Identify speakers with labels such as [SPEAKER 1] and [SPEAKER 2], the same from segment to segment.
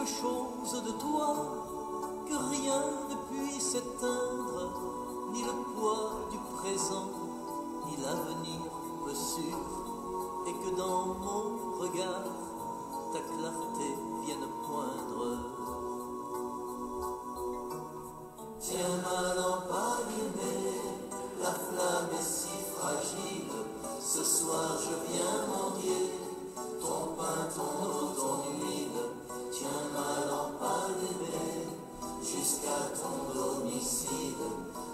[SPEAKER 1] chose de toi que rien ne puisse éteindre, ni le poids du présent, ni l'avenir peu sûr, et que dans mon regard, ta clarté vienne poindre. Tiens ma lampe allumée, la flamme est si fragile, ce soir je viens mendier ton pain, ton eau, ton huile. Tiens ma lampe allumée, jusqu'à ton domicile,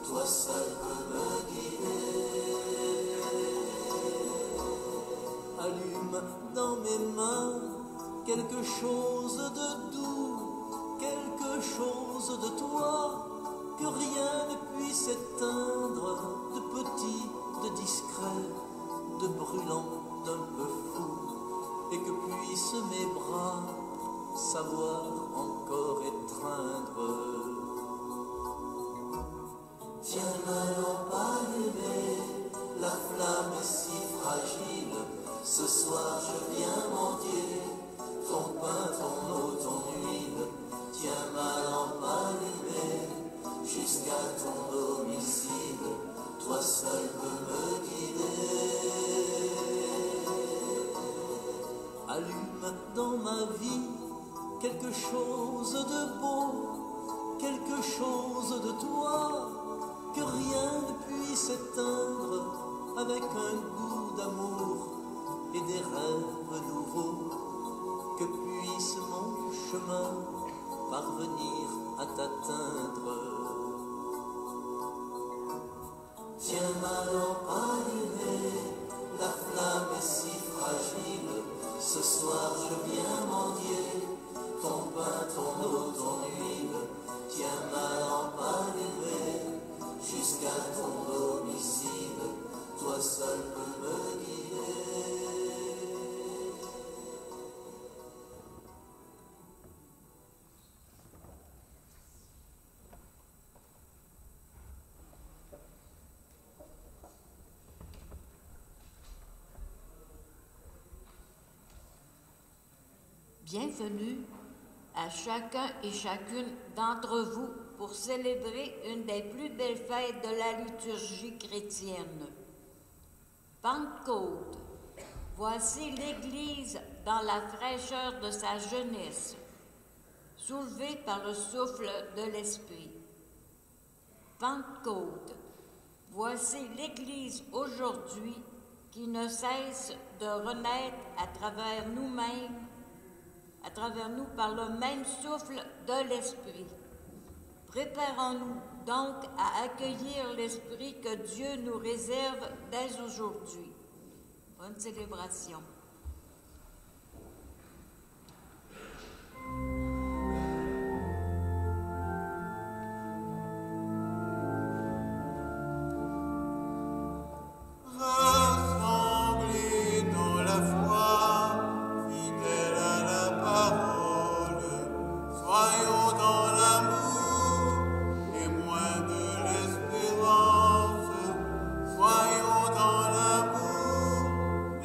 [SPEAKER 1] toi seul peux me guider. Allume dans mes mains quelque chose de doux, quelque chose de toi, que rien ne puisse éteindre, de petit, de discret, de brûlant, d'un peu fou, et que puissent mes bras savoir encore étreindre. Tiens ma lampe allumée, la flamme est si fragile, ce soir je viens mendier ton pain, ton eau, ton huile. Tiens ma lampe allumée, jusqu'à ton domicile, toi seul peux me guider. Allume dans ma vie quelque chose de beau, quelque chose de toi, que rien ne puisse éteindre, avec un goût d'amour et des rêves nouveaux, que puisse mon chemin parvenir à t'atteindre. Tiens ma lampe allumée, la flamme est si fragile, ce soir je viens mendier ton pain, ton eau, ton huile. Tiens ma lampe allumée, jusqu'à ton domicile, toi seul peux me guider.
[SPEAKER 2] Bienvenue à chacun et chacune d'entre vous pour célébrer une des plus belles fêtes de la liturgie chrétienne. Pentecôte, voici l'Église dans la fraîcheur de sa jeunesse, soulevée par le souffle de l'Esprit. Pentecôte, voici l'Église aujourd'hui qui ne cesse de renaître à travers nous-mêmes, à travers nous par le même souffle de l'Esprit. Préparons-nous donc à accueillir l'Esprit que Dieu nous réserve dès aujourd'hui. Bonne célébration.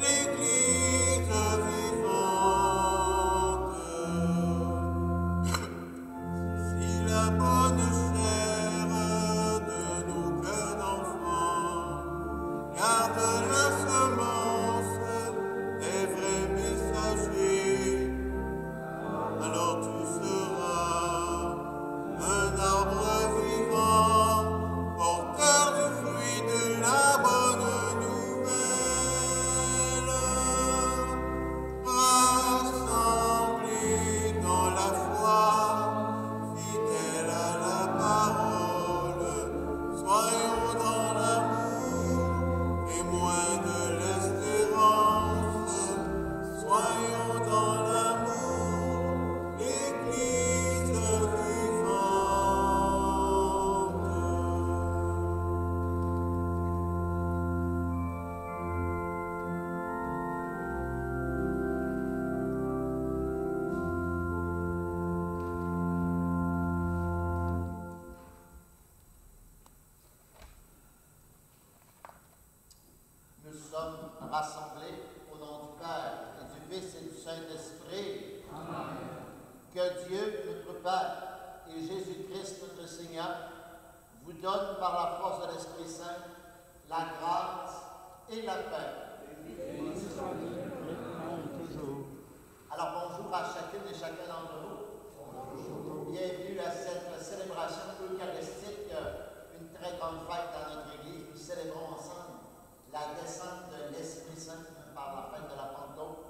[SPEAKER 3] L'église Que Dieu, notre Père, et Jésus-Christ, notre Seigneur, vous donnent par la force de l'Esprit Saint la grâce et la paix. Alors bonjour à chacune et chacun d'entre vous. Bienvenue à cette célébration eucharistique, une très grande fête dans notre Église. Nous célébrons ensemble la descente de l'Esprit Saint par la fête de la Pentecôte.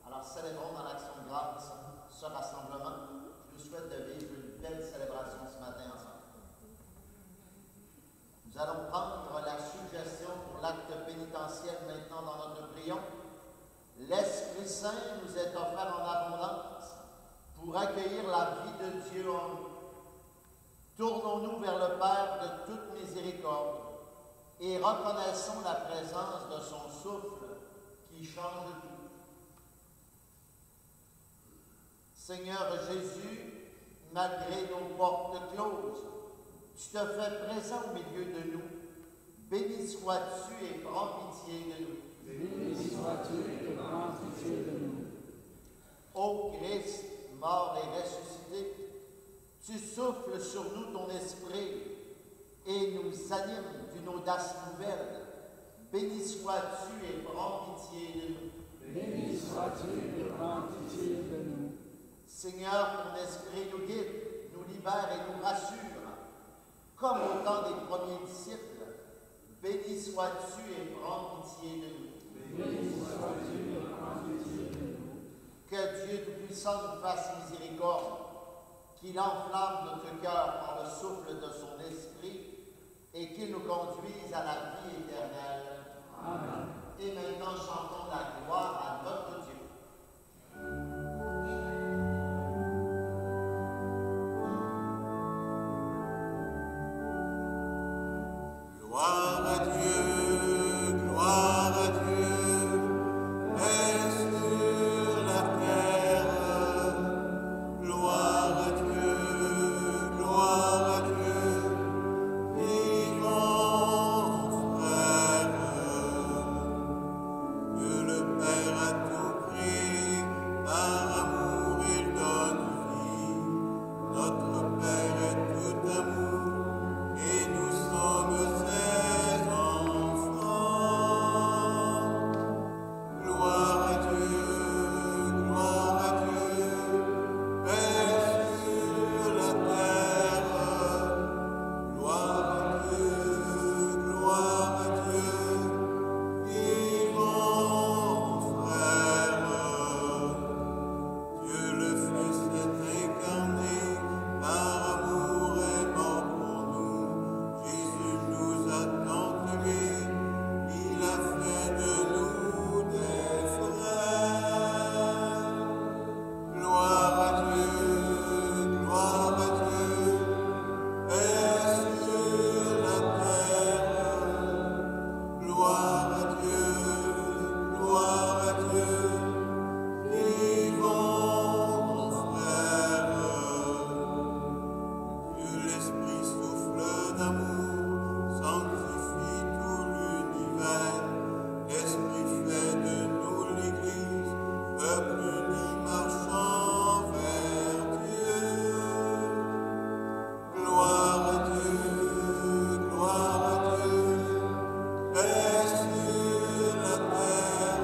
[SPEAKER 3] Alors célébrons dans l'action de grâce ce rassemblement. Je vous souhaite de vivre une belle célébration ce matin ensemble. Nous allons prendre la suggestion pour l'acte pénitentiel maintenant dans notre prion. L'Esprit Saint nous est offert en abondance pour accueillir la vie de Dieu en nous. Tournons-nous vers le Père de toute miséricorde et reconnaissons la présence de son souffle qui change tout. Seigneur Jésus, malgré nos portes closes, tu te fais présent au milieu de nous. Béni sois-tu et prends pitié de nous.
[SPEAKER 4] Béni sois-tu et prends pitié de nous.
[SPEAKER 3] Ô Christ, mort et ressuscité, tu souffles sur nous ton esprit et nous animes d'une audace nouvelle. Béni sois-tu et prends pitié de nous.
[SPEAKER 4] Béni sois-tu et prends pitié de nous.
[SPEAKER 3] Seigneur, ton esprit nous guide, nous libère et nous rassure. Comme au temps des premiers disciples, béni sois-tu et prends pitié de nous.
[SPEAKER 4] Béni sois-tu et prends pitié de nous.
[SPEAKER 3] Que Dieu Tout-Puissant nous fasse miséricorde, qu'il enflamme notre cœur par le souffle de son esprit et qu'il nous conduise à la vie éternelle.
[SPEAKER 4] Amen.
[SPEAKER 3] Et maintenant, chantons la gloire à notre Dieu.
[SPEAKER 1] Gloire à Dieu, gloire à Dieu, paix sur la terre. Gloire à Dieu, gloire à Dieu, vivants frères. Que le Père a tout pris, par amour il donne vie. Notre Père est tout amour, et nous sommes ses enfants. Gloire à Dieu, paix sur la terre. Gloire à Dieu, vivants frères. Dieu le Fils est incarné, par amour est mort pour nous. Jésus nous a tant aimés, il a fait de nous des frères. Gloire à Dieu, paix sur la terre. Gloire à Dieu, vivants frères. Que l'Esprit souffle d'amour sanctifie tout l'univers. L'Esprit fait de nous l'Église, peuple uni marchant vers Dieu. Gloire à Dieu, paix sur la terre.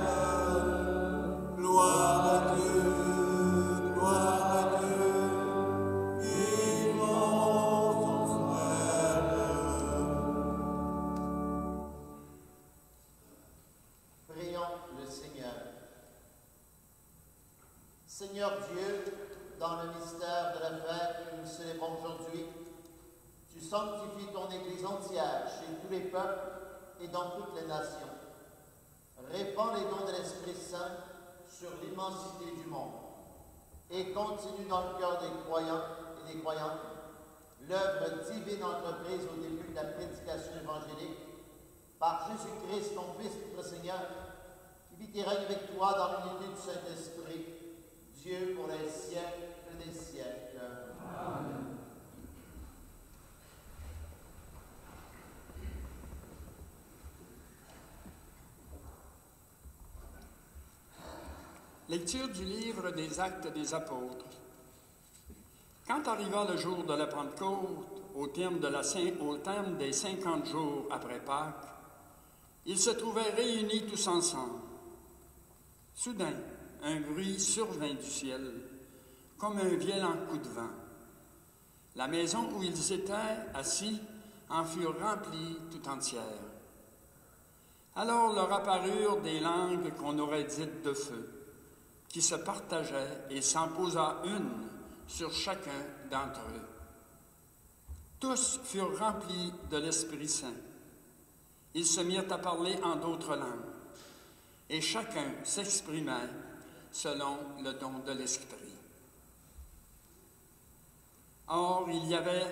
[SPEAKER 1] Gloire à Dieu, vivants frères.
[SPEAKER 3] Prions le Seigneur. Seigneur Dieu, dans le mystère de la fête que nous célébrons aujourd'hui, tu sanctifies ton Église entière chez tous les peuples et dans toutes les nations. Répands les dons de l'Esprit Saint sur l'immensité du monde et continue dans le cœur des croyants et des croyantes l'œuvre divine entreprise au début de la prédication évangélique par Jésus-Christ, ton Fils, notre Seigneur, qui vit et règne avec toi dans l'unité du Saint-Esprit, Dieu pour les siècles des siècles.
[SPEAKER 4] Amen.
[SPEAKER 5] Lecture du livre des Actes des Apôtres. Quand arriva le jour de la Pentecôte, au terme des 50 jours après Pâques, ils se trouvaient réunis tous ensemble. Soudain, un bruit survint du ciel, comme un violent coup de vent. La maison où ils étaient assis en fut remplie tout entière. Alors leur apparurent des langues qu'on aurait dites de feu, qui se partageaient et s'en posa une sur chacun d'entre eux. Tous furent remplis de l'Esprit Saint. Ils se mirent à parler en d'autres langues, et chacun s'exprimait selon le don de l'Esprit. Or, il y avait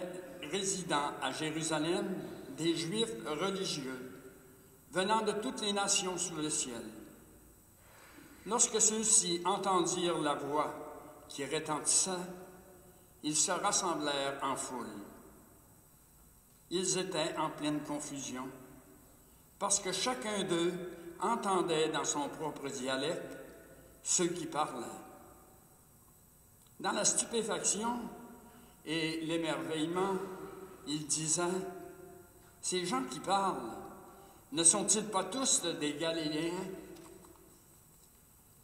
[SPEAKER 5] résidant à Jérusalem des Juifs religieux, venant de toutes les nations sous le ciel. Lorsque ceux-ci entendirent la voix qui retentissait, ils se rassemblèrent en foule. Ils étaient en pleine confusion, parce que chacun d'eux entendait dans son propre dialecte ceux qui parlaient. Dans la stupéfaction et l'émerveillement, ils disaient, « Ces gens qui parlent, ne sont-ils pas tous des Galiléens?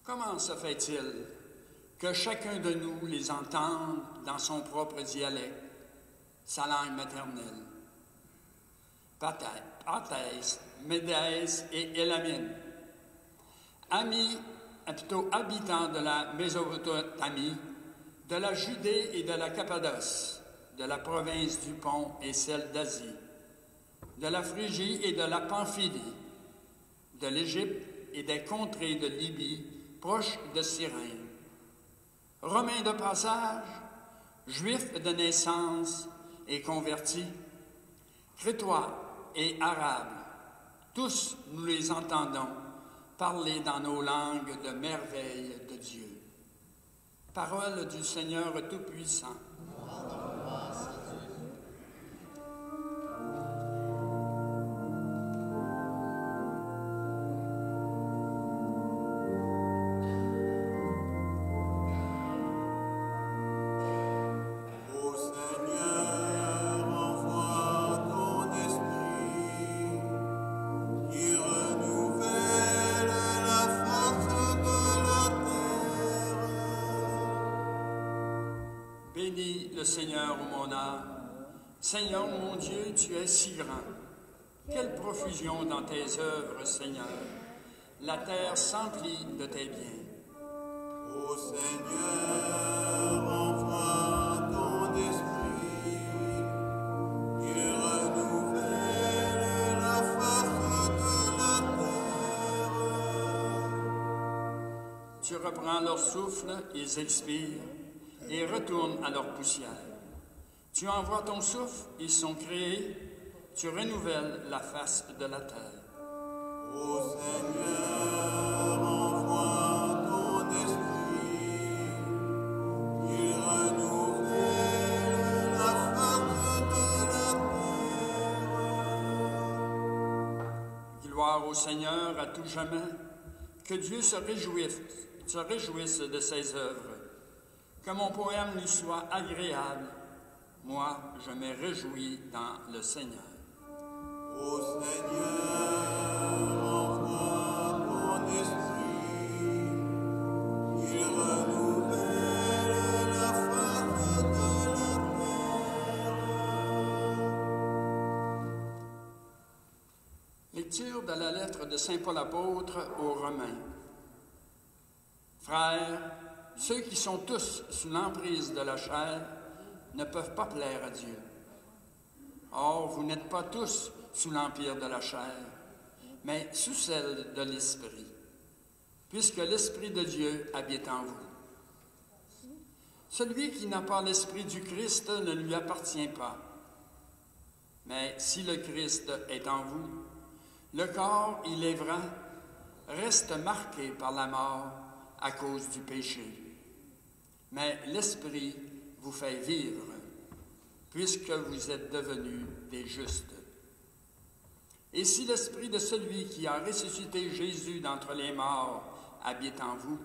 [SPEAKER 5] Comment se fait-il que chacun de nous les entende dans son propre dialecte, sa langue maternelle? Pathès, Médès et Élamine, habitants de la Mésopotamie, de la Judée et de la Cappadoce, de la province du Pont et celle d'Asie, de la Phrygie et de la Pamphylie, de l'Égypte et des contrées de Libye, proches de Cyrène, Romains de passage, Juifs de naissance et convertis, Crétois et Arabes, tous nous les entendons parler dans nos langues de merveilles de Dieu. Parole du Seigneur Tout-Puissant. Bénis le Seigneur, mon âme. Seigneur, mon Dieu, tu es si grand. Quelle profusion dans tes œuvres, Seigneur. La terre s'emplit de tes biens.
[SPEAKER 6] Ô Seigneur, envoie ton esprit, il renouvelle la face de la terre.
[SPEAKER 5] Tu reprends leur souffle, ils expirent et retournent à leur poussière. Tu envoies ton souffle, ils sont créés, tu renouvelles la face de la terre.
[SPEAKER 6] Ô Seigneur, envoie ton esprit, il renouvelle la face de la terre.
[SPEAKER 5] Gloire au Seigneur à tout jamais, que Dieu se réjouisse de ses œuvres. Que mon poème lui soit agréable. Moi, je me réjouis dans le Seigneur.
[SPEAKER 6] Ô Seigneur, envoie ton esprit, il renouvelle la face de la terre.
[SPEAKER 5] Lecture de la lettre de Saint Paul apôtre aux Romains. Frères, ceux qui sont tous sous l'emprise de la chair ne peuvent pas plaire à Dieu. Or, vous n'êtes pas tous sous l'empire de la chair, mais sous celle de l'Esprit, puisque l'Esprit de Dieu habite en vous. Celui qui n'a pas l'Esprit du Christ ne lui appartient pas. Mais si le Christ est en vous, le corps, il est vrai, reste marqué par la mort à cause du péché. Mais l'Esprit vous fait vivre, puisque vous êtes devenus des justes. Et si l'Esprit de celui qui a ressuscité Jésus d'entre les morts habite en vous,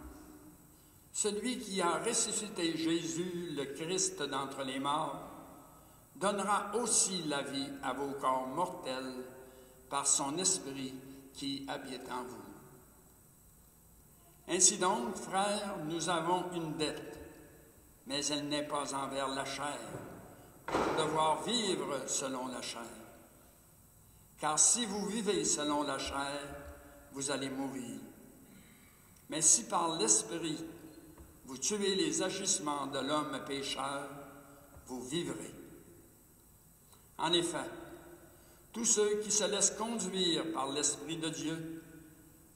[SPEAKER 5] Celui qui a ressuscité Jésus, le Christ d'entre les morts, donnera aussi la vie à vos corps mortels par son Esprit qui habite en vous. Ainsi donc, frères, nous avons une dette, mais elle n'est pas envers la chair, pour devoir vivre selon la chair. Car si vous vivez selon la chair, vous allez mourir. Mais si par l'Esprit, vous tuez les agissements de l'homme pécheur, vous vivrez. En effet, tous ceux qui se laissent conduire par l'Esprit de Dieu,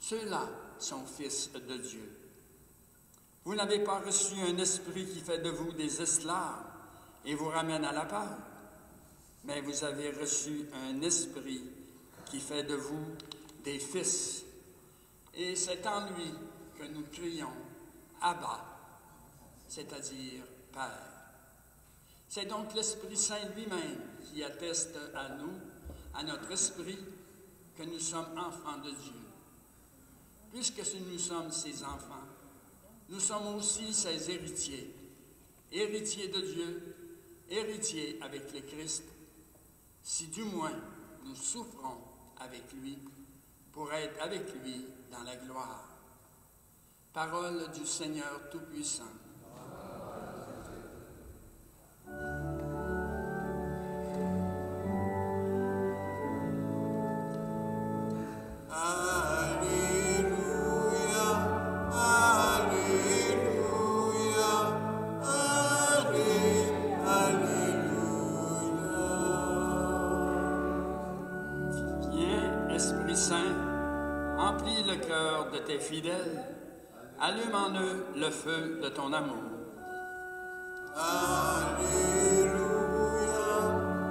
[SPEAKER 5] ceux-là sont fils de Dieu. Vous n'avez pas reçu un esprit qui fait de vous des esclaves et vous ramène à la peur, mais vous avez reçu un esprit qui fait de vous des fils. Et c'est en lui que nous crions « Abba », c'est-à-dire « Père ». C'est donc l'Esprit Saint lui-même qui atteste à nous, à notre esprit, que nous sommes enfants de Dieu. Puisque nous sommes ses enfants, nous sommes aussi ses héritiers, héritiers de Dieu, héritiers avec le Christ, si du moins nous souffrons avec lui, pour être avec lui dans la gloire. Parole du Seigneur Tout-Puissant. Emplis le cœur de tes fidèles, allume en eux le feu de ton amour.
[SPEAKER 6] Alléluia,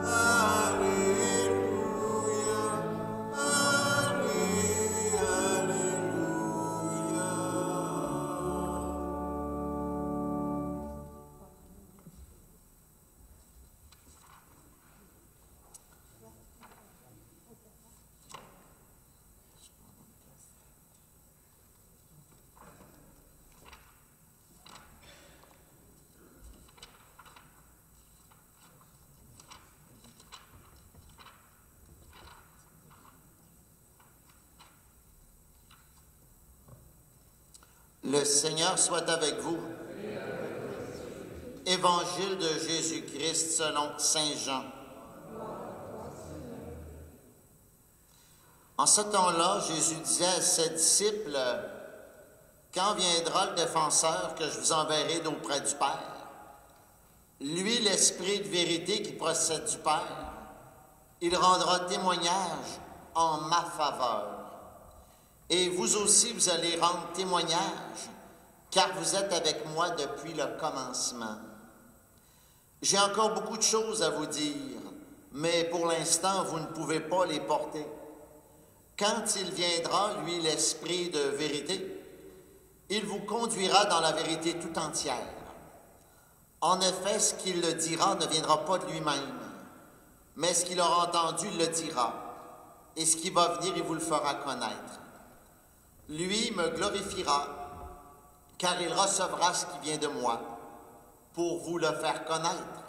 [SPEAKER 6] Alléluia, Alléluia.
[SPEAKER 3] Le Seigneur soit avec vous. Évangile de Jésus-Christ selon Saint Jean. En ce temps-là, Jésus disait à ses disciples, « Quand viendra le défenseur que je vous enverrai d'auprès du Père, lui, l'Esprit de vérité qui procède du Père, il rendra témoignage en ma faveur. Et vous aussi, vous allez rendre témoignage, car vous êtes avec moi depuis le commencement. J'ai encore beaucoup de choses à vous dire, mais pour l'instant, vous ne pouvez pas les porter. Quand il viendra, lui, l'Esprit de vérité, il vous conduira dans la vérité tout entière. En effet, ce qu'il le dira ne viendra pas de lui-même, mais ce qu'il aura entendu, il le dira, et ce qui va venir, il vous le fera connaître. Lui me glorifiera, car il recevra ce qui vient de moi, pour vous le faire connaître.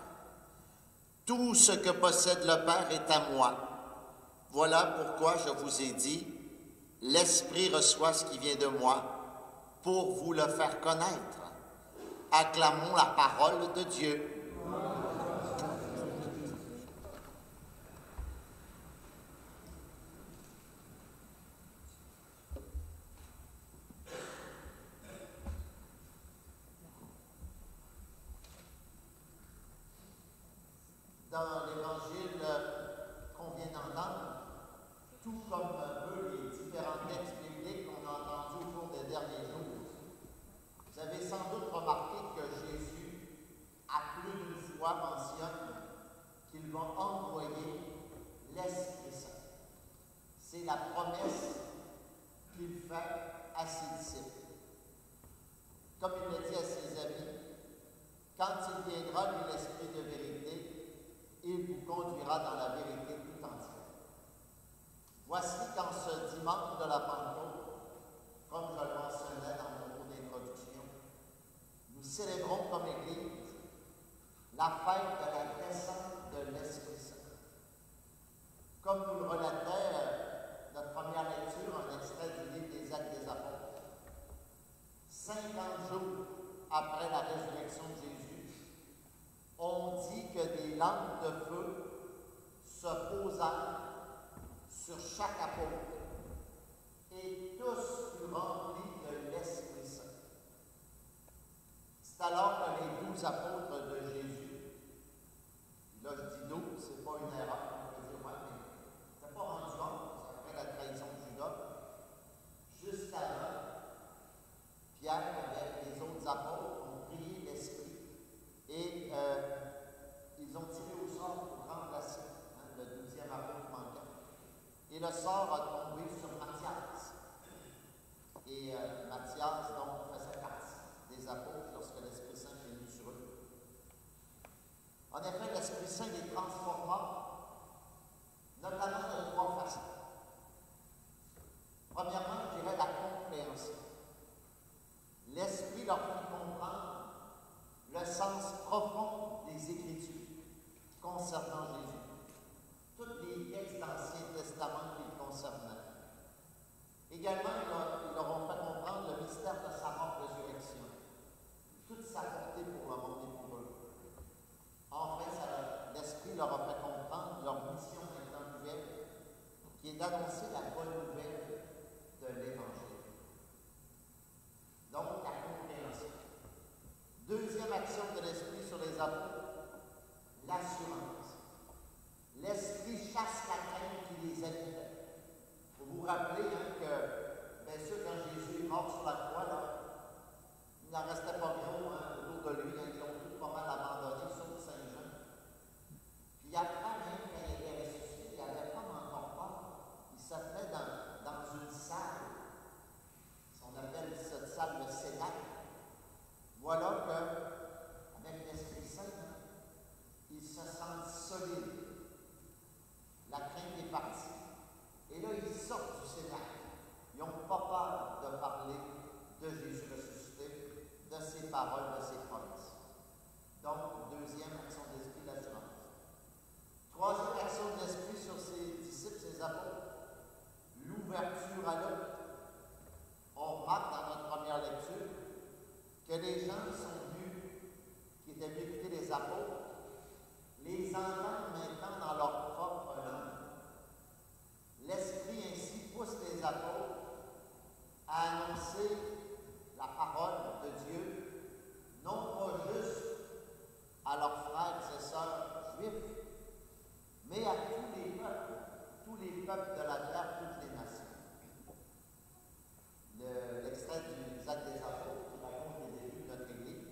[SPEAKER 3] Tout ce que possède le Père est à moi. Voilà pourquoi je vous ai dit, l'Esprit reçoit ce qui vient de moi, pour vous le faire connaître. Acclamons la parole de Dieu. Dans l'évangile qu'on vient d'entendre, tout comme un peu les différents textes bibliques qu'on a entendus au cours des derniers jours, vous avez sans doute remarqué que Jésus, à plus d'une fois, mentionne qu'il va envoyer l'Esprit Saint. C'est la promesse qu'il fait à ses disciples. Comme il l'a dit à ses amis, quand il viendra, lui, l'Esprit de vérité, il vous conduira dans la vérité tout entière. Voici qu'en ce dimanche de la Pentecôte, comme je le mentionnais dans mon cours d'introduction, célébrons comme Église la fête de la descente de l'Esprit Saint. Comme nous le relatait notre première lecture, un extrait du livre des Actes des Apôtres, 50 jours après la résurrection de Jésus, on dit que des lampes de feu se posèrent sur chaque apôtre et tous furent remplis de l'Esprit Saint. C'est alors que les 12 apôtres de Jésus, là je dis 12, c'est pas une erreur, on peut dire, ouais, mais c'était pas rendu 11 après la trahison de Judas. Juste avant, Pierre, avec les autres apôtres, ont prié l'Esprit et ils ont tiré au sort pour remplacer le 12e apôtre manquant. Et le sort a tombé sur Matthias. Et Matthias, donc, faisait partie des apôtres lorsque l'Esprit Saint est venu sur eux. En effet, l'Esprit Saint les transforma, notamment de 3 façons. Premièrement, je dirais la compréhension. L'Esprit leur fit comprendre le sens profond des Écritures concernant Jésus. Tous les textes de l'Ancien Testament qui le concernaient. Également, ils leur ont fait comprendre le mystère de sa mort-résurrection, toute sa portée pour le monde et pour eux. Enfin, l'Esprit leur a fait comprendre leur mission maintenant nouvelle, qui est d'annoncer la bonne nouvelle de l'Évangile. Donc, la compréhension. Deuxième action de l'Esprit sur les apôtres, l'assurance. L'Esprit chasse la crainte qui les habitait. Vous vous rappelez que, bien sûr, quand Jésus est mort sur la croix, là, il n'en restait pas gros autour de lui, ils l'ont tout pas mal abandonné, sauf Saint-Jean. Puis après, même quand il était ressuscité, il n'avait pas encore peur. Il se tenait dans une salle. On appelle cette salle le Cénacle. Voilà que, avec l'Esprit Saint, ils se sentent solides. La crainte est partie. Et là, ils sortent du Cénacle. Ils n'ont pas peur de parler de Jésus ressuscité, de ses paroles, de ses promesses. Donc, deuxième action de l'Esprit, l'assurance. Troisième action de l'Esprit sur ses disciples, ses apôtres, l'ouverture à l'autre. On remarque dans notre première lecture que les gens qui sont venus, qui étaient venus écouter les apôtres, les entendent maintenant dans leur propre langue. L'Esprit ainsi pousse les apôtres à annoncer la parole de Dieu, non pas juste à leurs frères et sœurs juifs, mais à tous les peuples de la terre, toutes les nations. L'extrait du Actes des Apôtres qui raconte les débuts de notre Église,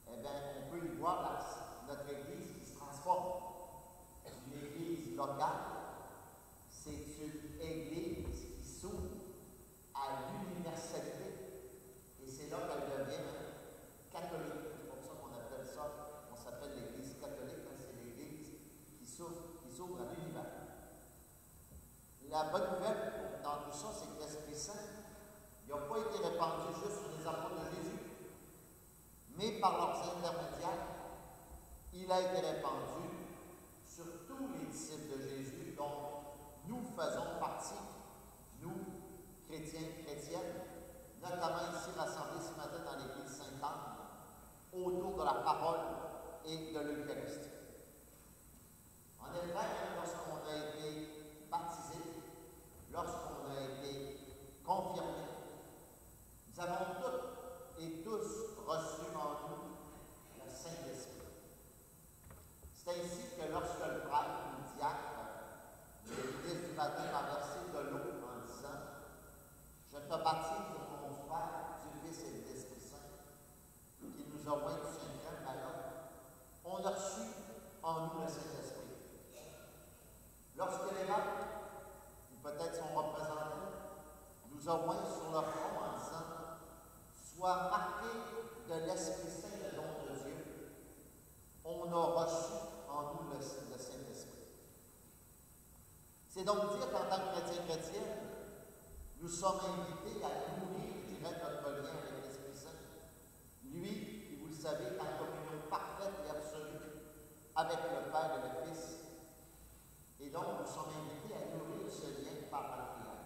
[SPEAKER 3] eh bien, on peut y voir notre Église qui se transforme. Une Église locale, c'est une Église qui s'ouvre à l'universalité. Et c'est là qu'elle devient catholique. C'est pour ça qu'on appelle ça, on s'appelle l'Église catholique, c'est l'Église qui s'ouvre à l'univers. La bonne nouvelle dans tout ça, c'est que l'Esprit Saint, il n'a pas été répandu juste sur les apôtres de Jésus, mais par leurs intermédiaires, il a été répandu sur tous les disciples de Jésus dont nous faisons partie, nous, chrétiens, chrétiennes, notamment ici rassemblés ce matin dans l'Église Sainte-Anne, autour de la parole et de l'Eucharistie. En effet, lorsqu'on a été baptisé, lorsqu'on a été confirmé, nous avons toutes et tous reçu en nous le Saint-Esprit. C'est ainsi que lorsque le prêtre ou le diacre, le ministre du baptême, a versé de l'eau en disant « Je te baptise au nom du Père, du Fils et de l'Esprit Saint, qui nous a oint du Saint-Crème alors, on a reçu en nous le Saint-Esprit. Lorsque l'évêque, ou peut-être son représentant, nous a oint sur le front en disant « Sois marqué de l'Esprit Saint, le don de Dieu », on a reçu en nous le Saint-Esprit. C'est donc dire qu'en tant que chrétiens-chrétiennes, nous sommes invités à nourrir, je dirais, notre lien avec l'Esprit Saint. Lui, il avec le Père et le Fils. Et donc, nous sommes invités à nourrir ce lien par la prière.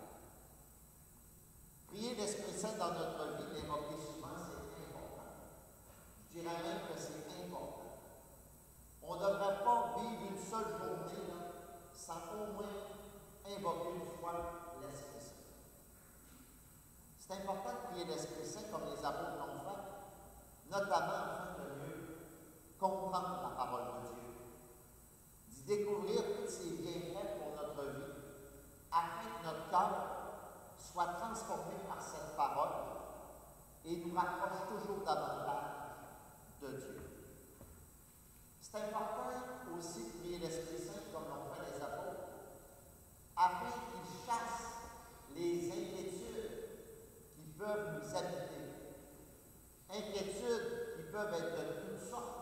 [SPEAKER 3] Prier l'Esprit Saint dans notre vie, l'évoquer souvent, c'est important. Je dirais même que c'est important. On ne devrait pas vivre une seule journée là, sans au moins invoquer une fois l'Esprit Saint. C'est important de prier l'Esprit Saint comme les apôtres l'ont fait, notamment afin de mieux comprendre la parole de Dieu, d'y découvrir tous ses bienfaits pour notre vie, afin que notre cœur soit transformé par cette parole et nous rapproche toujours davantage de Dieu. C'est important aussi de prier l'Esprit Saint comme l'ont fait les apôtres, afin qu'il chasse les inquiétudes qui peuvent nous habiter. Inquiétudes qui peuvent être de toutes sortes.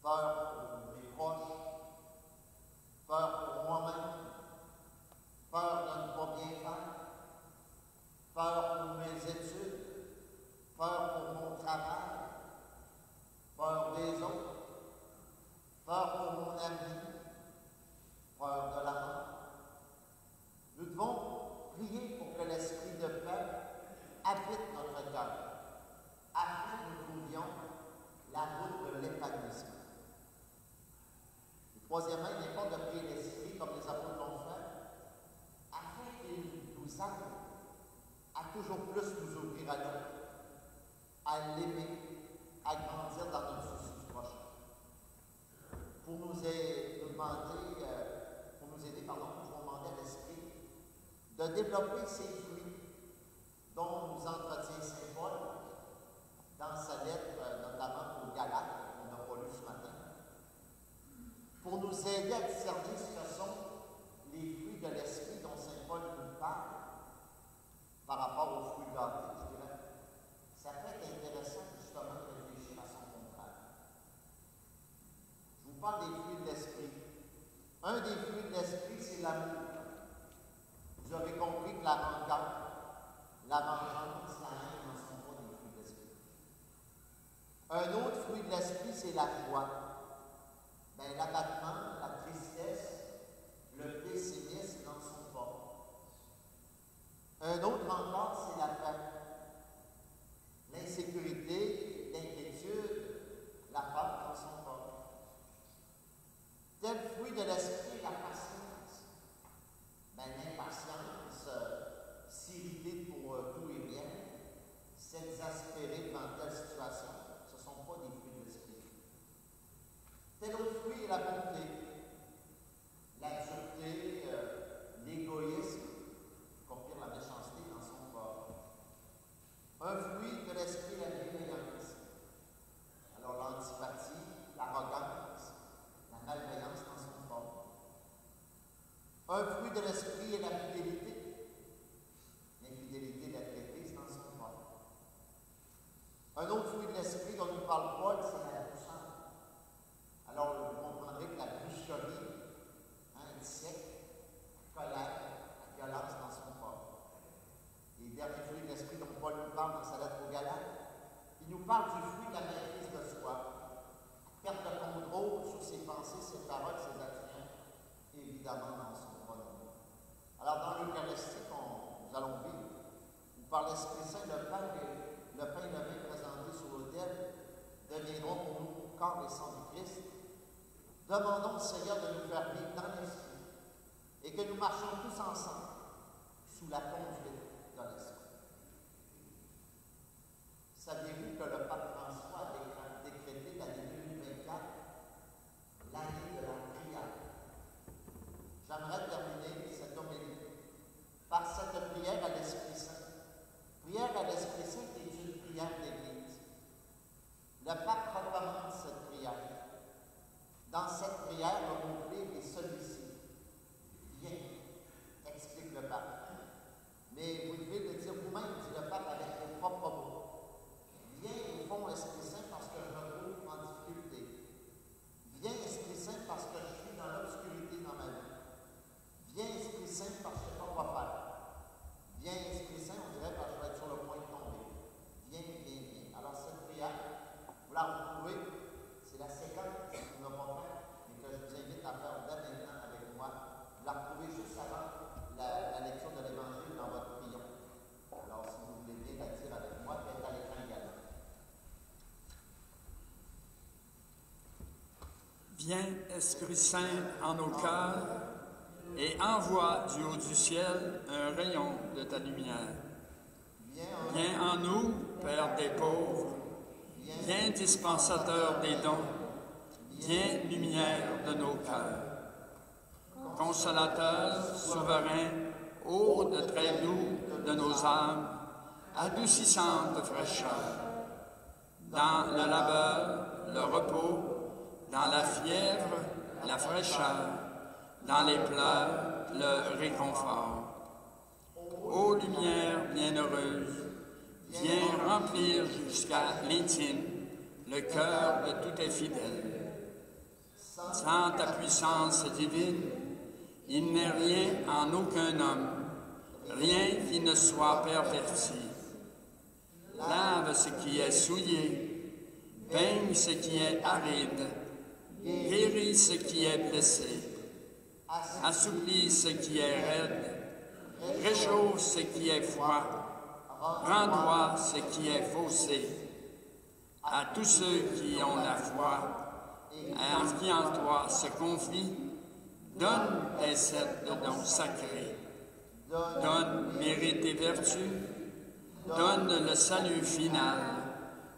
[SPEAKER 3] Peur pour mes proches, peur pour moi-même, peur de ne pas bien faire, peur pour mes études, peur pour mon travail, peur des autres, peur pour mon ami, peur de la mort. Nous devons prier pour que l'esprit de paix habite notre cœur, afin que nous trouvions la route de l'épanouissement. Et troisièmement, il n'est pas de prier l'esprit comme les apôtres l'ont fait, afin qu'il nous aide à toujours plus nous ouvrir à l'autre, à l'aimer, à grandir dans notre souci du prochain. Pour nous aider, nous pouvons demander à l'Esprit de développer ces fruits dont nous entretient Saint Paul dans sa lettre, notamment aux Galates, qu'on n'a pas lu ce matin, pour nous aider à discerner ce que sont les fruits de l'Esprit dont Saint Paul nous parle par rapport aux fruits gâtés, je dirais. Ça peut être intéressant justement de réfléchir à son contraire. Je vous parle des fruits de l'Esprit. Un des fruits de l'Esprit, c'est l'amour. Vous avez compris que la rencontre, la vengeance, la haine ne sont pas des fruits de l'Esprit. Un autre fruit de l'Esprit, c'est la joie. Bien, l'abattement, la tristesse, le pessimisme n'en sont pas. Un autre encore, c'est la paix. L'insécurité, l'inquiétude, la peur n'en sont pas. Tel fruit de l'esprit, la patience. Ben, l'impatience, s'irriter pour tout et bien, s'exaspérer devant telle situation, ce ne sont pas des fruits de l'esprit. Tel autre fruit est la bonté, la dureté, l'égoïsme, comme dire la méchanceté dans son corps. Un fruit de l'esprit, la bienveillance. Alors l'antipathie, l'arrogance, la malveillance dans son corps. Un fruit de l'esprit est la fidélité. L'infidélité d'être église dans son corps. Un autre fruit de l'esprit dont nous parle Paul, c'est la douceur. Alors vous comprendrez que la brusquerie, être sec, colère, la violence dans son corps. Les derniers fruits de l'esprit dont Paul nous parle dans sa lettre aux Galates, il nous parle du fruit de la maîtrise de soi, perte de contrôle sur ses pensées, ses paroles, ses actions, évidemment dans son royaume. Alors dans l'Eucharistie nous allons vivre, où par l'Esprit Saint, le pain et le vin présentés sur l'autel deviendront pour nous corps et sang du Christ. Demandons au Seigneur de nous faire vivre dans l'Esprit et que nous marchions tous ensemble sous la conduite de l'Esprit. Saviez-vous que le pape François a décrété l'année 2024 l'année de la prière? J'aimerais terminer cette homélie par cette prière à l'Esprit Saint. Prière à l'Esprit Saint est une prière d'Église. Le pape recommande cette prière. Dans cette prière, le mot-clé est celui-ci. Viens, explique le pape. Mais vous devez le dire vous-même, dit le pape avec vos propres mots. Viens au fond, Esprit Saint, parce que je me trouve en difficulté. Viens, Esprit Saint, parce que je suis dans l'obscurité dans ma vie. Viens, Esprit Saint, parce que je ne sais pas quoi faire. Viens, Esprit Saint, on dirait parce que je vais être sur le point de tomber. Viens, viens, viens. Alors, cette prière, vous la retrouvez, c'est la séquence
[SPEAKER 5] Viens, Esprit Saint, en nos cœurs, et envoie du haut du ciel un rayon de ta lumière. Viens en nous, Père des pauvres, viens, dispensateur des dons, viens, lumière de nos cœurs. Consolateur, souverain, ô de très doux de nos âmes, adoucissante fraîcheur. Dans le labeur, le repos, dans la fièvre, la fraîcheur, dans les pleurs, le réconfort. Ô lumière bienheureuse, viens remplir jusqu'à l'intime le cœur de tous tes fidèles. Sans ta puissance divine, il n'est rien en aucun homme, rien qui ne soit perverti. Lave ce qui est souillé, baigne ce qui est aride, guéris ce qui est blessé, assouplis ce qui est raide, réchauffe ce qui est froid, rends droit ce qui est faussé. À tous ceux qui ont la foi, et qui en toi se confient, donne tes sept dons sacrés, donne mérite et vertu, donne le salut final,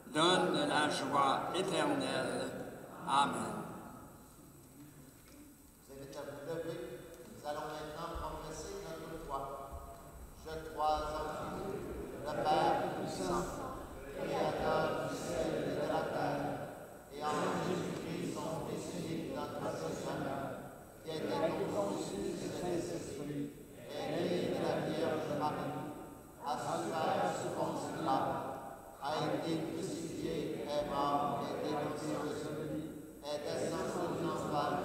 [SPEAKER 5] donne la joie éternelle. Amen.
[SPEAKER 3] Vous invite à vous lever. Nous allons maintenant professer notre foi. Je crois en Dieu, le Père puissant, Créateur du ciel et de la terre, et en Jésus-Christ, son Fils unique, notre Seigneur, qui a été conçu du Saint-Esprit, est né de la Vierge Marie, a souffert sous Ponce Pilate, a été crucifié, est mort, est ressuscité, est descendu aux enfers,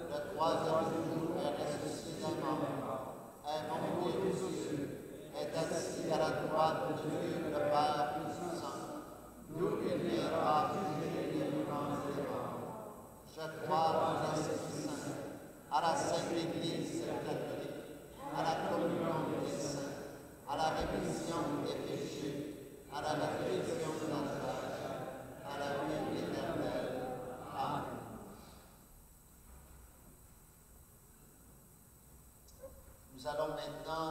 [SPEAKER 3] le troisième jour est ressuscité des morts, est monté aux cieux, est assis à la droite de Dieu le Père Tout-Puissant, d'où il viendra juger les vivants et les morts. Je crois en l'Esprit Saint, à la Sainte Église catholique, à la communion des saints, à la rémission des péchés, à la résurrection de la chair, à la vie éternelle. Amen. Nous allons maintenant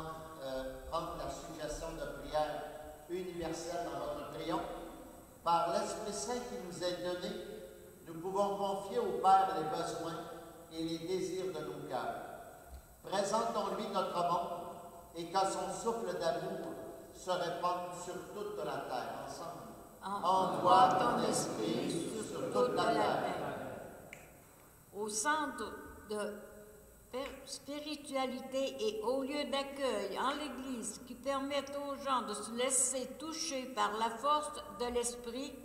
[SPEAKER 3] prendre la suggestion de prière universelle dans votre crayon. Par l'Esprit Saint qui nous est donné, nous pouvons confier au Père les besoins et les désirs de nos cœurs. Présentons-lui notre monde et que son souffle d'amour se répande sur toute la terre. Ensemble. Envoie ton esprit sur toute la terre.
[SPEAKER 2] Au centre de spiritualité et au lieu d'accueil en l'Église qui permettent aux gens de se laisser toucher par la force de l'Esprit,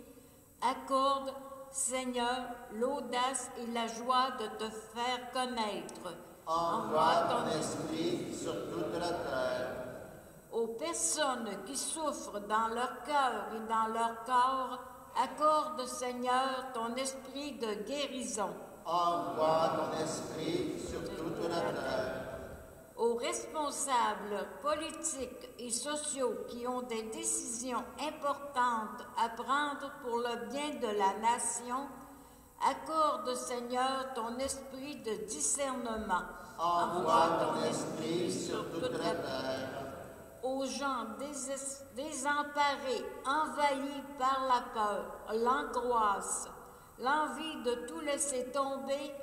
[SPEAKER 2] accorde, Seigneur, l'audace et la joie de te faire connaître.
[SPEAKER 3] Envoie ton esprit sur toute la terre.
[SPEAKER 2] Aux personnes qui souffrent dans leur cœur et dans leur corps, accorde, Seigneur, ton esprit de guérison.
[SPEAKER 3] Envoie ton esprit sur toute la terre.
[SPEAKER 2] Aux responsables politiques et sociaux qui ont des décisions importantes à prendre pour le bien de la nation, accorde, Seigneur, ton esprit de discernement.
[SPEAKER 3] Envoie ton esprit sur toute la terre.
[SPEAKER 2] Aux gens désemparés, envahis par la peur, l'angoisse, l'envie de tout laisser tomber,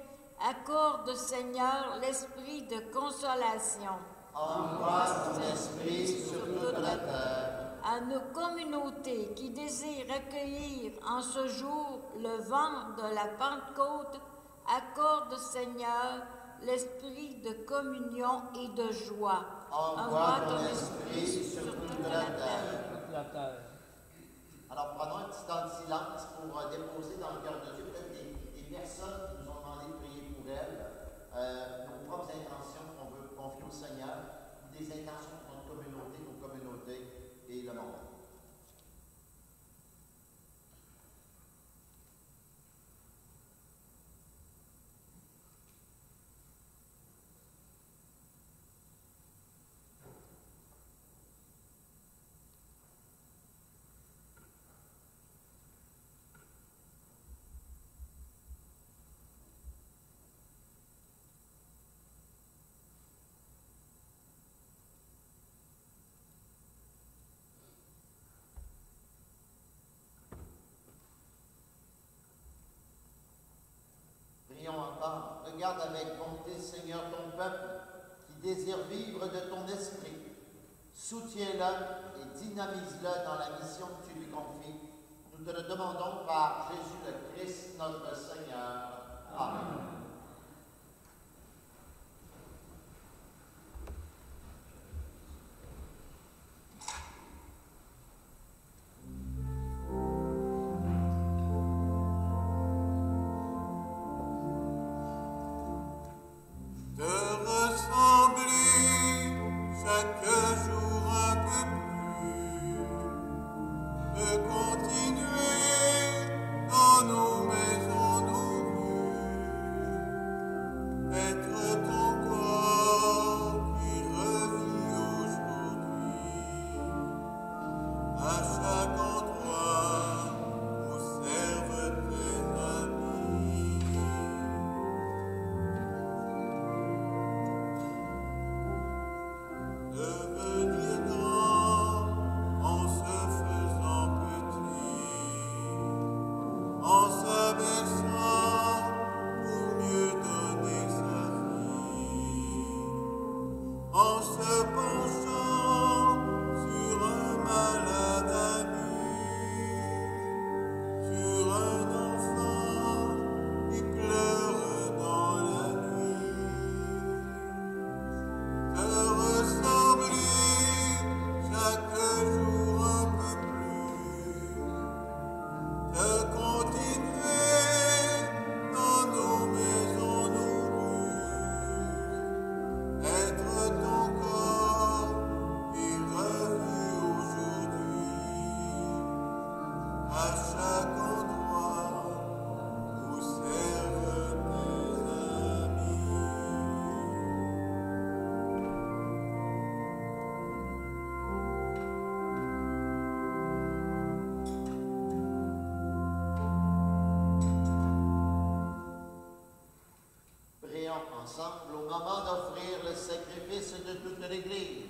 [SPEAKER 2] accorde, Seigneur, l'esprit de consolation.
[SPEAKER 3] Envoie ton esprit sur toute la terre.
[SPEAKER 2] À nos communautés qui désirent accueillir en ce jour le vent de la Pentecôte, accorde, Seigneur, l'esprit de communion et de joie.
[SPEAKER 3] Envoie ton esprit sur toute la terre. Alors prenons un petit temps de silence pour déposer dans le cœur de Dieu peut-être des personnes qui nous ont demandé de prier pour elles, nos propres intentions qu'on veut confier au Seigneur, ou des intentions pour notre communauté, nos communautés et le monde. enfants. Regarde avec bonté, Seigneur, ton peuple qui désire vivre de ton esprit. Soutiens-le et dynamise-le dans la mission que tu lui confies. Nous te le demandons par Jésus le Christ, notre Seigneur. Amen. Ensemble au moment d'offrir le sacrifice de toute l'Église.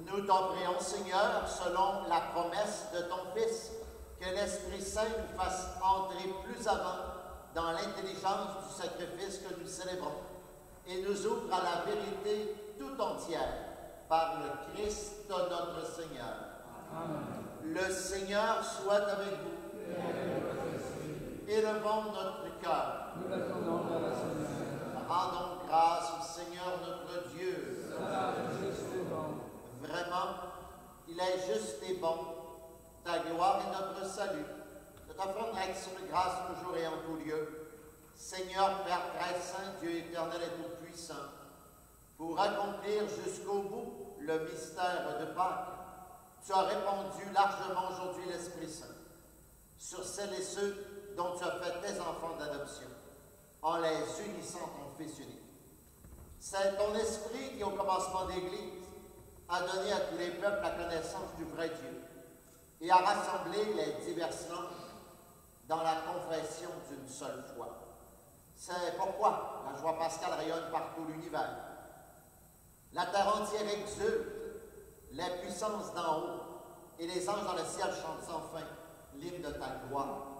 [SPEAKER 3] Nous t'en prions, Seigneur, selon la promesse de ton Fils, que l'Esprit Saint nous fasse entrer plus avant dans l'intelligence du sacrifice que nous célébrons et nous ouvre à la vérité tout entière par le Christ notre Seigneur. Amen. Le Seigneur soit avec vous. Élevons notre cœur.
[SPEAKER 4] Nous la tournons vers le Seigneur.
[SPEAKER 3] Rendons grâce au Seigneur notre Dieu.
[SPEAKER 4] Cela est juste et bon.
[SPEAKER 3] Vraiment, il est juste et bon. Ta gloire est notre salut. De t'offrons action de grâce toujours et en tout lieu. Seigneur, Père très saint, Dieu éternel et tout-puissant, pour accomplir jusqu'au bout le mystère de Pâques, tu as répandu largement aujourd'hui l'Esprit Saint sur celles et ceux dont tu as fait tes enfants d'adoption, en les unissant ton Fils unique. C'est ton Esprit qui, au commencement d'Église, a donné à tous les peuples la connaissance du vrai Dieu et a rassemblé les diverses langues dans la confession d'une seule foi. C'est pourquoi la joie pascale rayonne par tout l'univers. La terre entière exulte, les puissances d'en haut et les anges dans le ciel chantent sans fin l'hymne de ta gloire.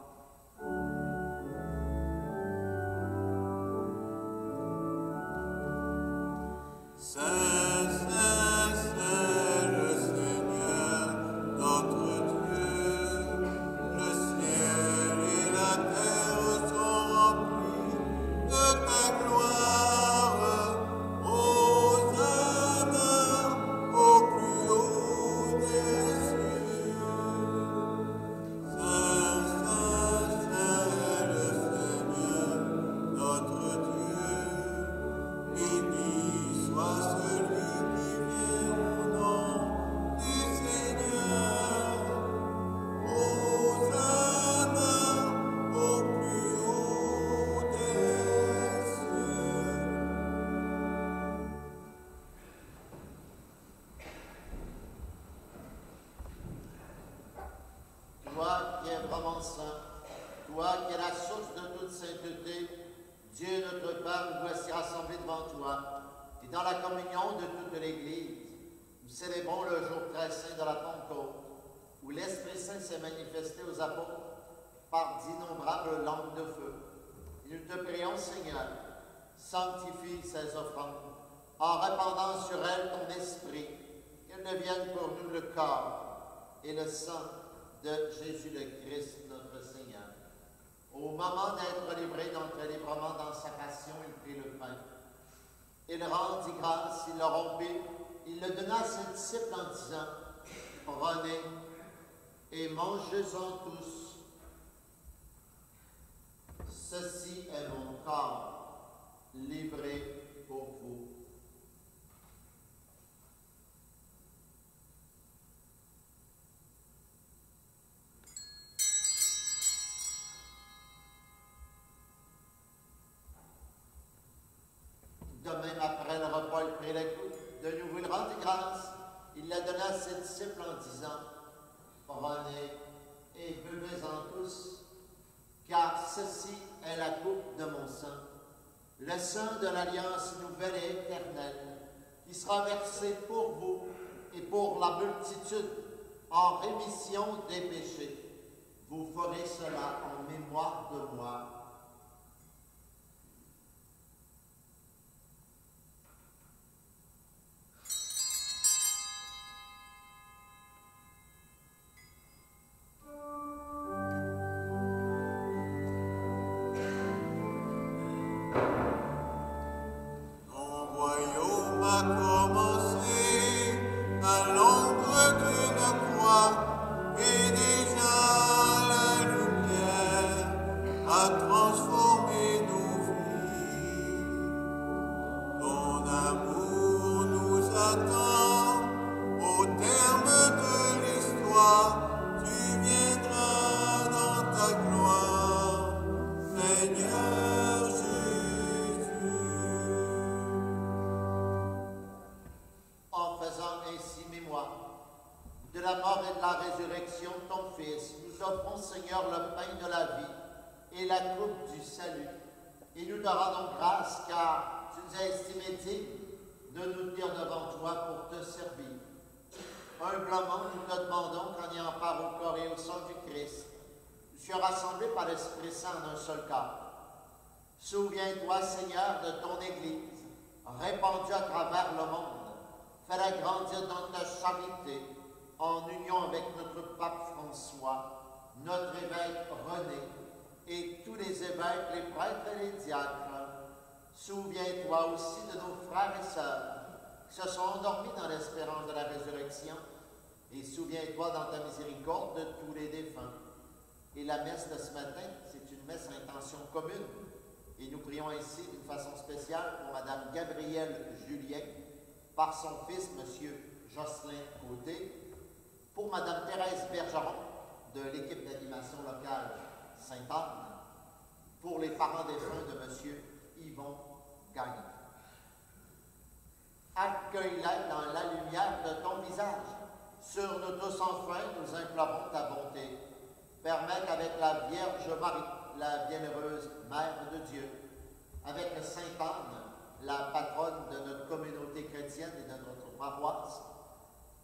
[SPEAKER 3] par d'innombrables lampes de feu. Et nous te prions, Seigneur, sanctifie ces offrandes en répandant sur elles ton esprit, qu'elles deviennent pour nous le corps et le sang de Jésus le Christ, notre Seigneur. Au moment d'être livré d'entrer librement dans sa passion, il prit le pain. Il rendit grâce, il le rompit, il le donna à ses disciples en disant, « Prenez et mangez-en tous. Ceci est mon corps, livré pour vous. » De même, après le repas, il prit la coupe. De nouveau, il rendit grâce. Il la donna à ses disciples en disant, « Prenez et buvez-en tous, car ceci est la coupe de mon sang, le sang de l'alliance nouvelle et éternelle, qui sera versé pour vous et pour la multitude en rémission des péchés. Vous ferez cela en mémoire de moi. » De la mort et de la résurrection de ton Fils, nous offrons, Seigneur, le pain de la vie et la coupe du salut. Et nous te rendons grâce, car tu nous as estimés dignes de nous tenir devant toi pour te servir. Humblement, nous te demandons qu'en ayant part au corps et au sang du Christ, nous soyons rassemblés par l'Esprit Saint en un seul corps. Souviens-toi, Seigneur, de ton Église, répandue à travers le monde. Fais-la grandir dans ta charité, en union avec notre pape François, notre évêque René, et tous les évêques, les prêtres et les diacres. Souviens-toi aussi de nos frères et sœurs qui se sont endormis dans l'espérance de la résurrection, et souviens-toi dans ta miséricorde de tous les défunts. Et la messe de ce matin, c'est une messe à intention commune, et nous prions ainsi d'une façon spéciale pour Mme Gabrielle Julien, par son fils, M. Jocelyn Côté, pour Mme Thérèse Bergeron, de l'équipe d'animation locale Sainte-Anne, pour les parents défunts de M. Yvon Gagnon. Accueille-la dans la lumière de ton visage. Sur nous tous enfin, nous implorons ta bonté. Permets qu'avec la Vierge Marie, la bienheureuse Mère de Dieu, avec Sainte Anne, la patronne de notre communauté chrétienne et de notre paroisse,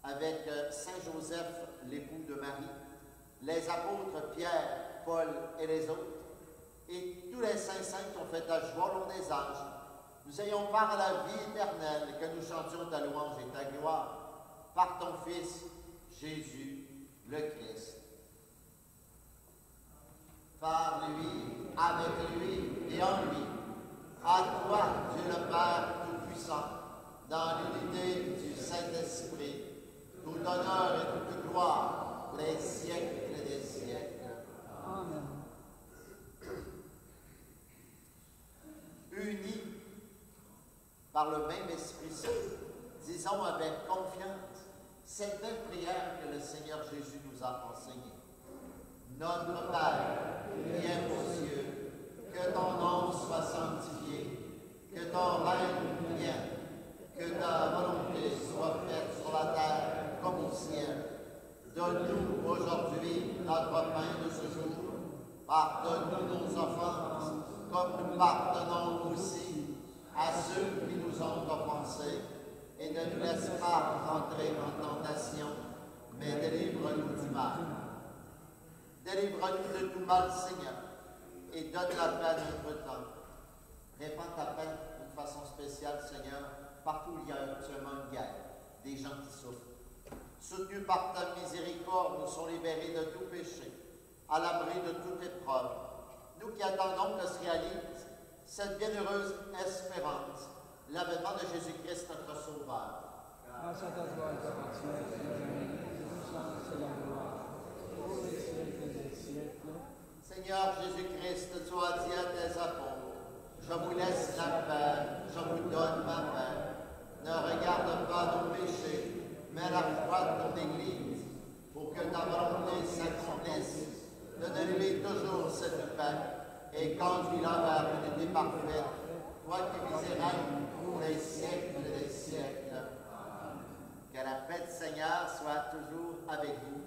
[SPEAKER 3] avec Saint Joseph, l'époux de Marie, les apôtres Pierre, Paul et les autres, et tous les saints qui ont fait ta joie au long des âges, nous ayons part à la vie éternelle, que nous chantions ta louange et ta gloire, par ton Fils, Jésus le Christ. Par lui, avec lui et en lui, à toi, Dieu le Père Tout-Puissant, dans l'unité du Saint-Esprit, tout honneur et toute gloire pour les siècles des siècles.
[SPEAKER 4] Amen.
[SPEAKER 3] Unis par le même Esprit Saint, disons avec confiance cette belle prière que le Seigneur Jésus nous a enseignée. Notre Père, qui es aux cieux, que ton nom soit sanctifié, que ton règne vienne, que ta volonté soit faite sur la terre comme au ciel. Donne-nous aujourd'hui notre pain de ce jour. Pardonne-nous nos offenses, comme nous pardonnons aussi à ceux qui nous ont offensés. Et ne nous laisse pas entrer en tentation, mais délivre-nous du mal. Délivre-nous de tout mal, Seigneur, et donne la paix à notre temps. Répands ta paix d'une façon spéciale, Seigneur, partout où il y a actuellement une guerre, des gens qui souffrent. Soutenus par ta miséricorde, nous sommes libérés de tout péché, à l'abri de toute épreuve. Nous qui attendons que se réalise cette bienheureuse espérance, l'avènement de Jésus-Christ, notre Sauveur.
[SPEAKER 4] Grâce à ta gloire, c'est la gloire, ô les siècles des siècles.
[SPEAKER 3] Seigneur Jésus-Christ, tu as dit à tes apôtres, je vous laisse la paix, je vous donne ma paix. Ne regarde pas nos péchés, mais la foi de ton Église, pour que ta volonté s'accomplisse. Donne-lui toujours cette paix, et conduis-la vers l'unité parfaite, toi qui vis et règnes pour les siècles des siècles. Que la paix du Seigneur soit toujours avec vous.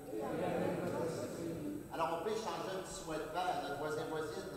[SPEAKER 3] Alors on peut échanger un petit souhait de paix à notre voisin-voisine.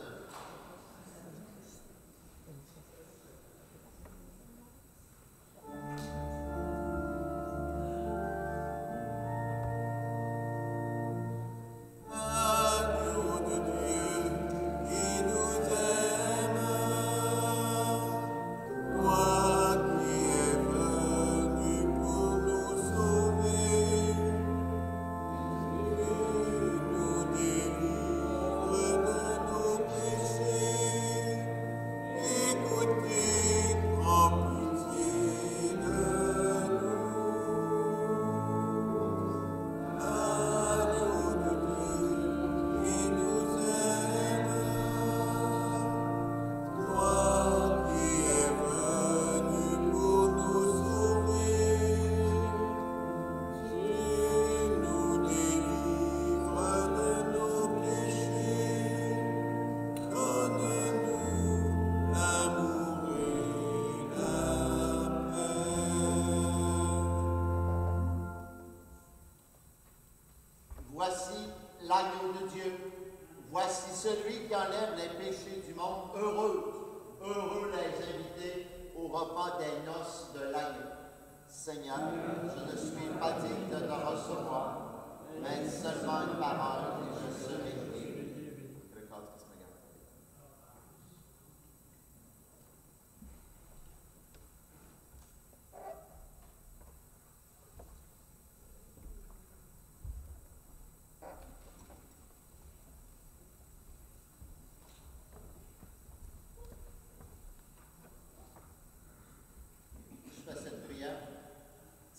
[SPEAKER 3] Voici l'agneau de Dieu. Voici celui qui enlève les péchés du monde. Heureux, heureux les invités au repas des noces de l'agneau. Seigneur, je ne suis pas digne de te recevoir, mais seulement une parole et je serai guéri. Que le corps de Christ me garde.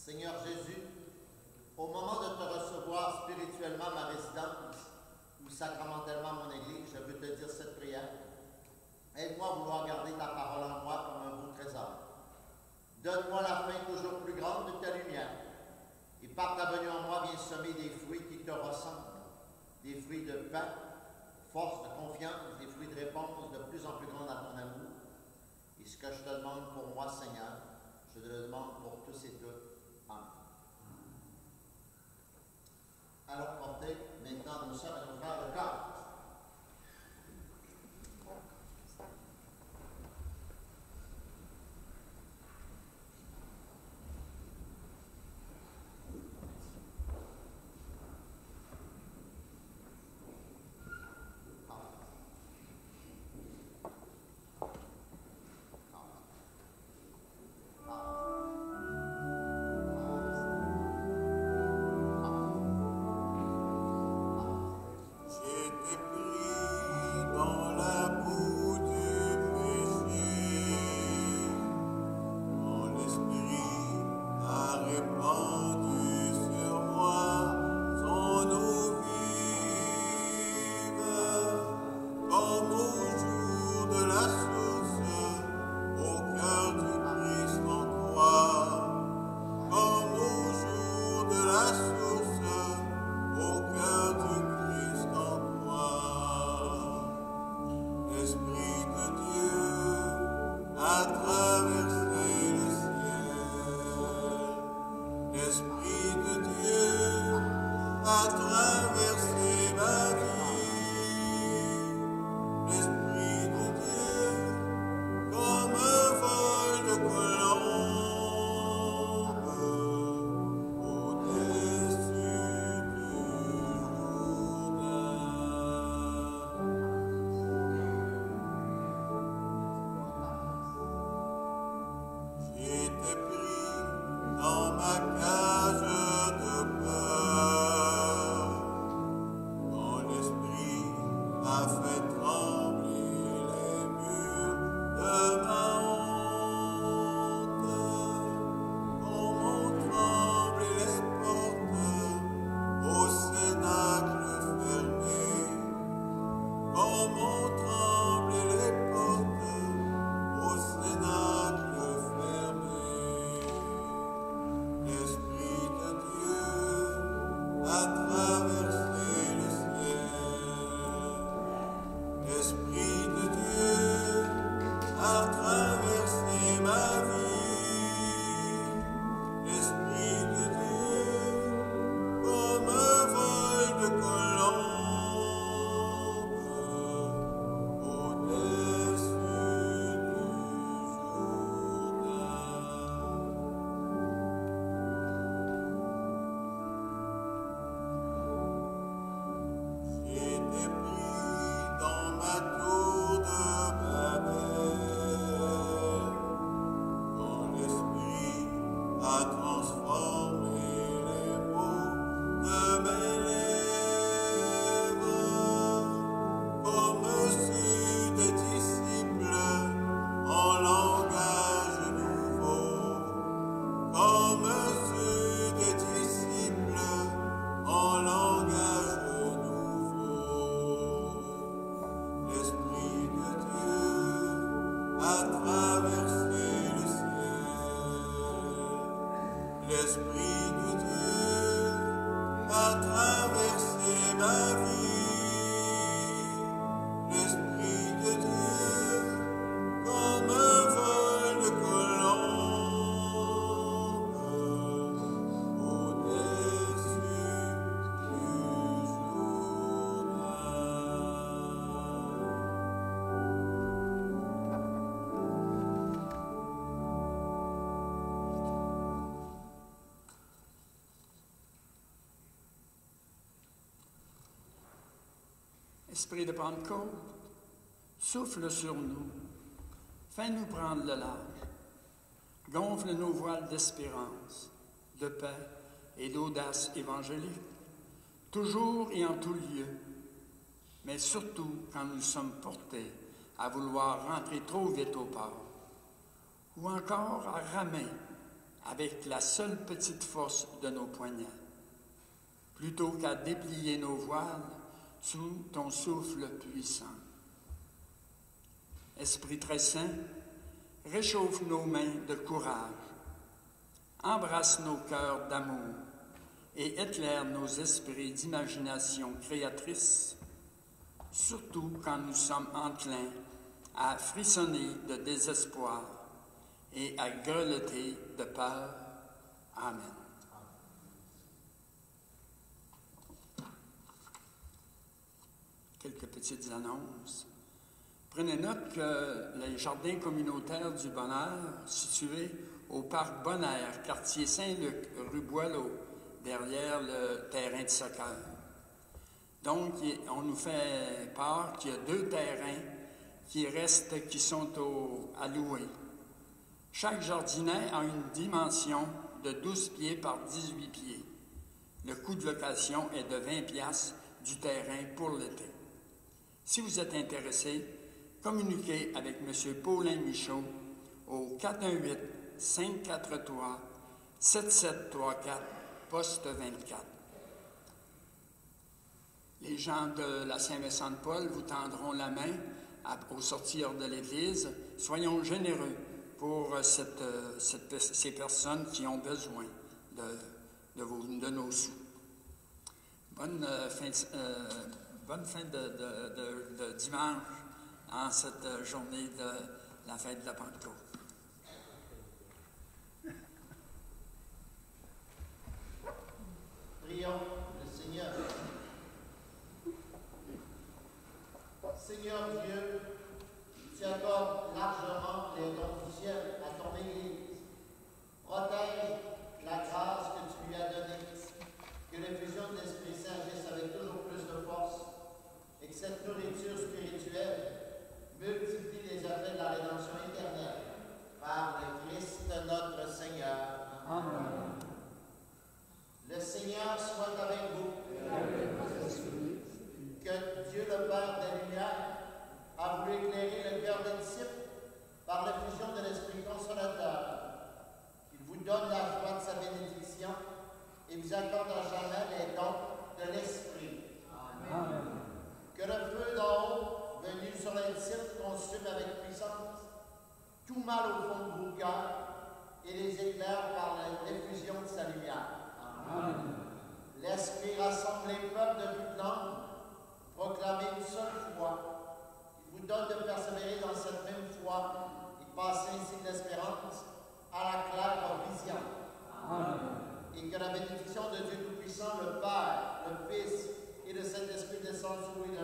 [SPEAKER 3] Seigneur Jésus, au moment de te recevoir spirituellement à ma résidence ou sacramentellement à mon église, je veux te dire cette prière. Aide-moi à vouloir garder ta parole en moi comme un beau trésor. Donne-moi la faim toujours plus grande de ta lumière. Et par ta venue en moi, viens semer des fruits qui te ressemblent. Des fruits de paix, force, de confiance, des fruits de réponse de plus en plus grande à ton amour. Et ce que je te demande pour moi, Seigneur, je te le demande pour tous et toutes. Alors portez maintenant nos sœurs et nos frères le corps.
[SPEAKER 6] J'ai
[SPEAKER 5] Esprit de Pentecôte, souffle sur nous, fais-nous prendre le large, gonfle nos voiles d'espérance, de paix et d'audace évangélique, toujours et en tout lieu, mais surtout quand nous sommes portés à vouloir rentrer trop vite au port, ou encore à ramer avec la seule petite force de nos poignets, plutôt qu'à déplier nos voiles sous ton souffle puissant. Esprit très saint, réchauffe nos mains de courage, embrasse nos cœurs d'amour et éclaire nos esprits d'imagination créatrice, surtout quand nous sommes enclins à frissonner de désespoir et à grelotter de peur. Amen. Quelques petites annonces. Prenez note que les jardins communautaires du Bonheur, situés au parc Bonaire, quartier Saint-Luc, rue Boileau, derrière le terrain de soccer. Donc, on nous fait part qu'il y a 2 terrains qui restent, qui sont à louer. Chaque jardinet a une dimension de 12 pieds par 18 pieds. Le coût de location est de 20 piastres du terrain pour l'été. Si vous êtes intéressé, communiquez avec M. Paulin Michaud au 418-543-7734, poste 24. Les gens de la Saint-Vincent-de-Paul vous tendront la main au sortir de l'Église. Soyons généreux pour ces personnes qui ont besoin de nos sous. Bonne fin de dimanche en cette journée de la fête de la Pentecôte.
[SPEAKER 3] Prions le Seigneur. Seigneur Dieu, tu accordes largement les dons du ciel à ton Église. Protège la grâce que tu lui as donnée, que l'effusion de l'Esprit Saint agisse avec toujours plus de force et que cette nourriture spirituelle multiplie les effets de la rédemption éternelle par le Christ notre Seigneur.
[SPEAKER 4] Amen.
[SPEAKER 3] Le Seigneur soit avec vous. Que Dieu Dieu, le Père des Lumières, a voulu éclairer le cœur des disciples par l'effusion de l'Esprit Consolateur. Il vous donne la joie de sa bénédiction et vous accorde à jamais les dons de l'Esprit.
[SPEAKER 4] Amen.
[SPEAKER 3] Que le feu d'en haut, venu sur les disciples, consume avec puissance tout mal au fond de vos cœurs et les éclaire par l'effusion de sa lumière.
[SPEAKER 4] Amen.
[SPEAKER 3] L'Esprit rassemble les peuples de toute langue, proclamer une seule foi. Il vous donne de persévérer dans cette même foi et passer ainsi de l'espérance à la claire vision.
[SPEAKER 4] Amen.
[SPEAKER 3] Et que la bénédiction de Dieu Tout-Puissant, le Père, le Fils et le Saint-Esprit descende sur vous